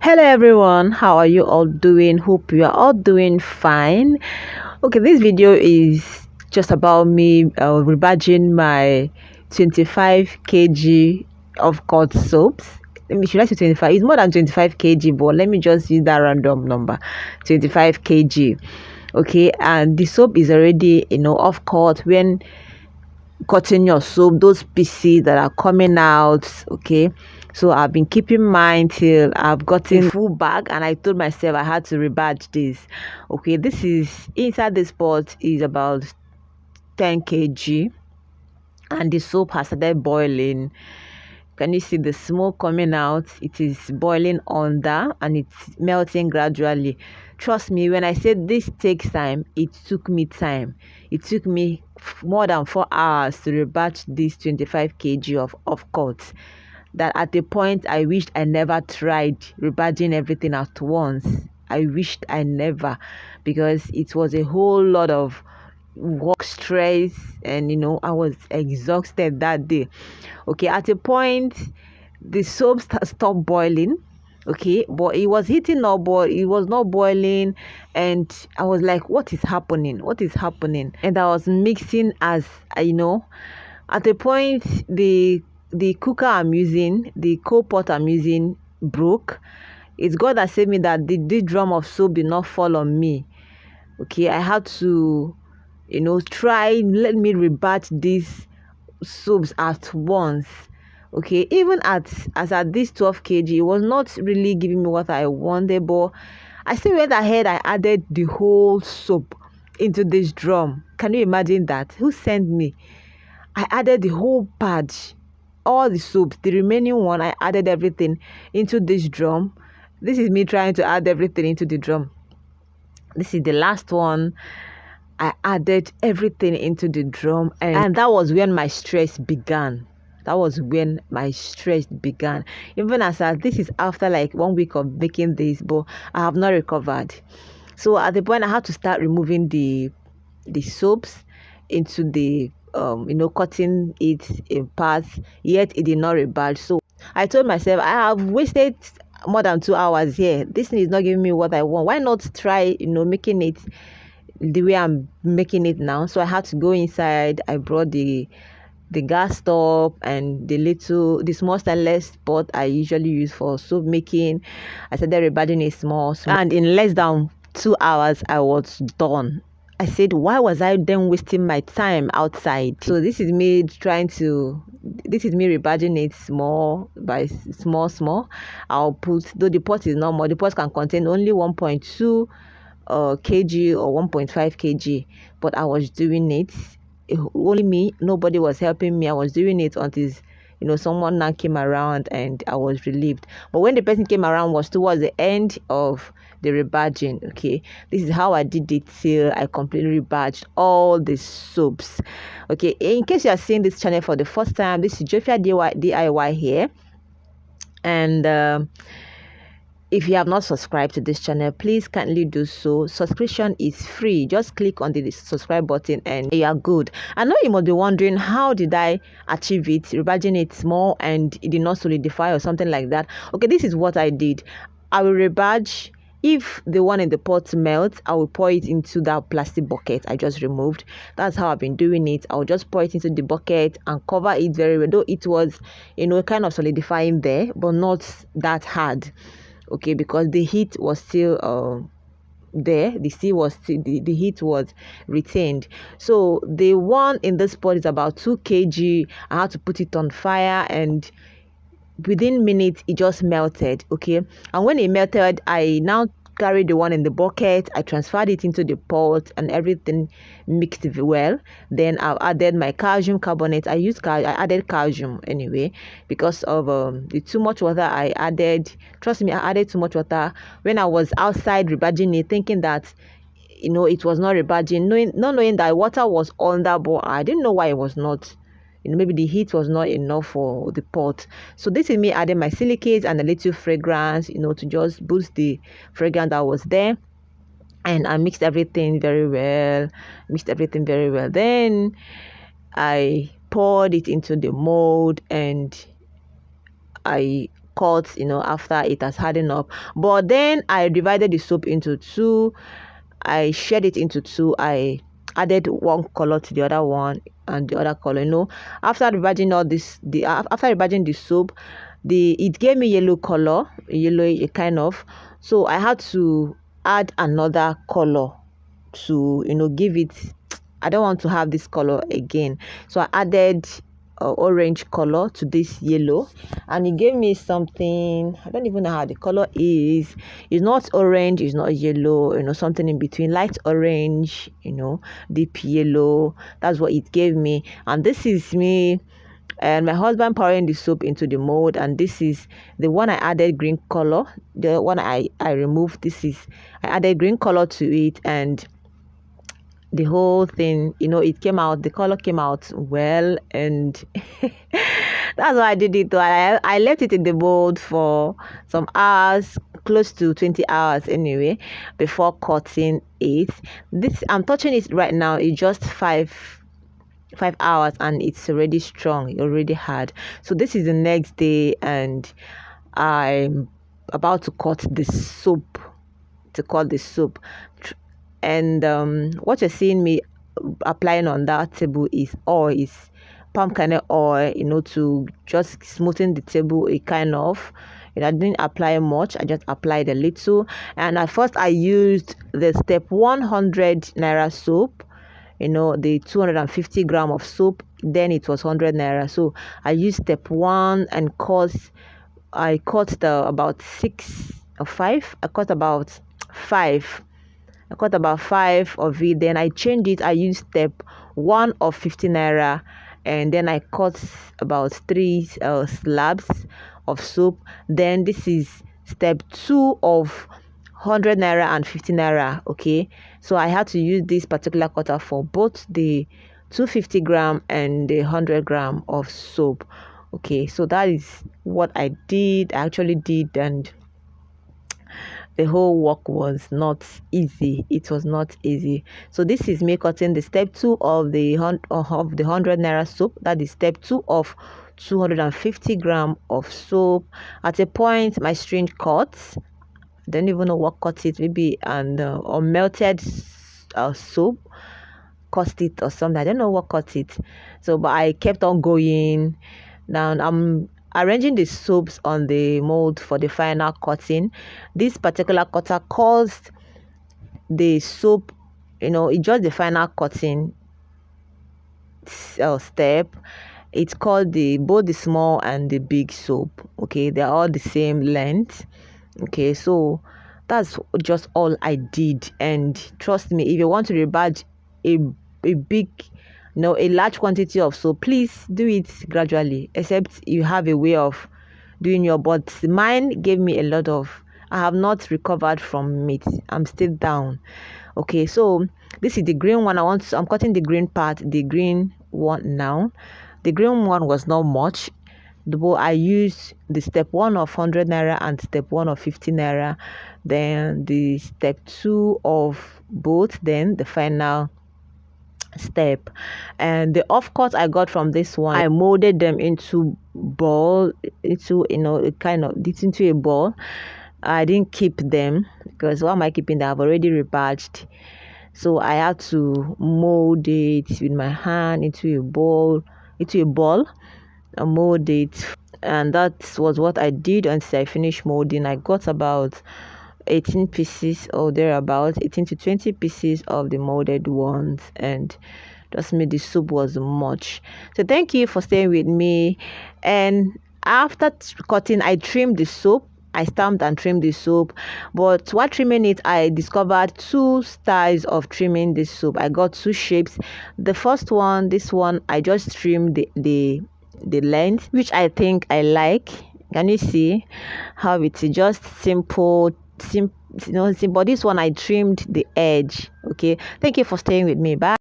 Hello everyone, how are you all doing? Hope you are all doing fine. Okay, this video is just about me rebadging my 25 kg of cut soaps. Should I say 25? It's more than 25 kg, but let me just use that random number, 25 kg. Okay, and the soap is already off cut. When cutting your soap, those pieces that are coming out, okay, so I've been keeping mine till I've gotten a full bag, and I told myself I had to rebadge this. Okay, this is inside this pot is about 10 kg, and the soap has started boiling. Can you see the smoke coming out? It is boiling under and it's melting gradually. Trust me, when I said this takes time, it took me time. It took me more than 4 hours to rebatch this 25 kg of cuts. That at the point I wished I never tried rebatching everything at once. I wished I never, because it was a whole lot of work stress, and I was exhausted that day. Okay, at a point the soap stopped boiling. Okay, but it was heating up, but it was not boiling, and I was like, what is happening, and I was mixing as at a point the cooker I'm using, the coal pot I'm using, broke. It's God that saved me that the drum of soap did not fall on me. Okay, I had to try, let me rebatch these soaps at once. Okay, even at this 12 kg, it was not really giving me what I wanted, but I still went ahead. I added the whole soap into this drum. Can you imagine that? Who sent me? I added the whole batch, all the soaps, the remaining one. I added everything into this drum. This is me trying to add everything into the drum. This is the last one. I added everything into the drum, and that was when my stress began. Even as this is after like 1 week of making this, but I have not recovered. So at the point I had to start removing the soaps into the cutting it in parts, yet it did not rebadge. So I told myself I have wasted more than 2 hours here. This thing is not giving me what I want. Why not try making it the way I'm making it now? So I had to go inside. I brought the gas stove and the small stainless pot I usually use for soap making. I started rebadging it small, and in less than 2 hours I was done. I said, why was I then wasting my time outside? So this is me rebadging it small by small. I'll put, though the pot is normal, the pot can contain only 1.2 kg or 1.5 kg, but I was doing it only me. Nobody was helping me. I was doing it until someone now came around, and I was relieved. But when the person came around was towards the end of the rebadging. Okay, this is how I did it till I completely rebadged all the soaps. Okay, in case you are seeing this channel for the first time, this is Jofia DIY here, and if you have not subscribed to this channel, please kindly do so. Subscription is free. Just click on the subscribe button and you are good. I know you must be wondering, how did I achieve it? Rebadging it small and it did not solidify or something like that. Okay, this is what I did. I will rebadge. If the one in the pot melts, I will pour it into that plastic bucket I just removed. That's how I've been doing it. I'll just pour it into the bucket and cover it very well. Though it was, kind of solidifying there, but not that hard. Okay, because the heat was still there, the heat was retained. So the one in this pot is about 2 kg. I had to put it on fire, and within minutes it just melted. Okay, and when it melted, I now carried the one in the bucket. I transferred it into the pot, and everything mixed well. Then I added my calcium carbonate. I added calcium anyway because of the too much water I added. Trust me, I added too much water when I was outside rebadging it, thinking that it was not rebadging, not knowing that water was under, but I didn't know why it was not. Maybe the heat was not enough for the pot. So this is me adding my silicates and a little fragrance, to just boost the fragrance that was there. And I mixed everything very well. Then I poured it into the mold, and I cut, after it has hardened up. But then I divided the soap into two. I shared it into two. I added one color to the other one and the other color. After rebadging after rebadging the soap, it gave me yellow color, yellow kind of. So I had to add another color to give it. I don't want to have this color again, so I added orange color to this yellow, and it gave me something. I don't even know how the color is. It's not orange, it's not yellow, something in between, light orange, deep yellow. That's what it gave me. And this is me and my husband pouring the soap into the mold, and this is the one I added green color. The one I removed, I added green color to it, and the whole thing, it came out, the color came out well, and that's why I did it. I left it in the mold for some hours, close to 20 hours anyway, before cutting it. This, I'm touching it right now, it's just 5 hours, and it's already strong, already hard. So this is the next day, and I'm about to cut the soap, and what you're seeing me applying on that table is palm kernel oil, to just smoothen the table. It kind of, I didn't apply much, I just applied a little. And at first I used the step 100 naira soap, the 250 gram of soap. Then it was 100 naira, so I used step 1 and I cut about 6 or 5. I cut about 5 of it. Then I changed it. I used step 1 of 50 naira, and then I cut about 3 slabs of soap. Then this is step 2 of 100 naira and 50 naira. Okay, so I had to use this particular cutter for both the 250 gram and the 100 gram of soap. Okay, so that is what I actually did, and the whole work was not easy. It was not easy. So this is me cutting the step 2 of the 100 naira soap. That is step 2 of 250 gram of soap. At a point, my string cut. I don't even know what cut it, maybe or melted soap caused it or something. I don't know what cut it. So, but I kept on going. Now I'm arranging the soaps on the mold for the final cutting. This particular cutter caused the soap, it's just the final cutting step. It's called both the small and the big soap. Okay, they're all the same length. Okay, so that's just all I did. And trust me, if you want to rebadge a big, a large quantity of soap, please do it gradually, except you have a way of doing your, but mine gave me a lot of, I have not recovered from it. I'm still down. Okay, so this is the green one. I'm cutting the green part, the green one now. The green one was not much, but I used the step 1 of 100 naira and step 1 of 50 naira, then the step 2 of both, then the final step. And the offcut I got from this one, I molded them into ball, into into a ball. I didn't keep them because why am I keeping them? I've already rebadged. So I had to mold it with my hand into a ball, and mold it. And that was what I did until I finished molding. I got about 18 pieces or thereabouts, 18 to 20 pieces of the molded ones, and trust me, the soup was much. So thank you for staying with me. And after cutting, I trimmed the soap. I stamped and trimmed the soap, but while trimming it, I discovered 2 styles of trimming this soap. I got 2 shapes. The first one, this one, I just trimmed the length, which I think I like. Can you see how it's just simple? This one I trimmed the edge. Okay, thank you for staying with me. Bye.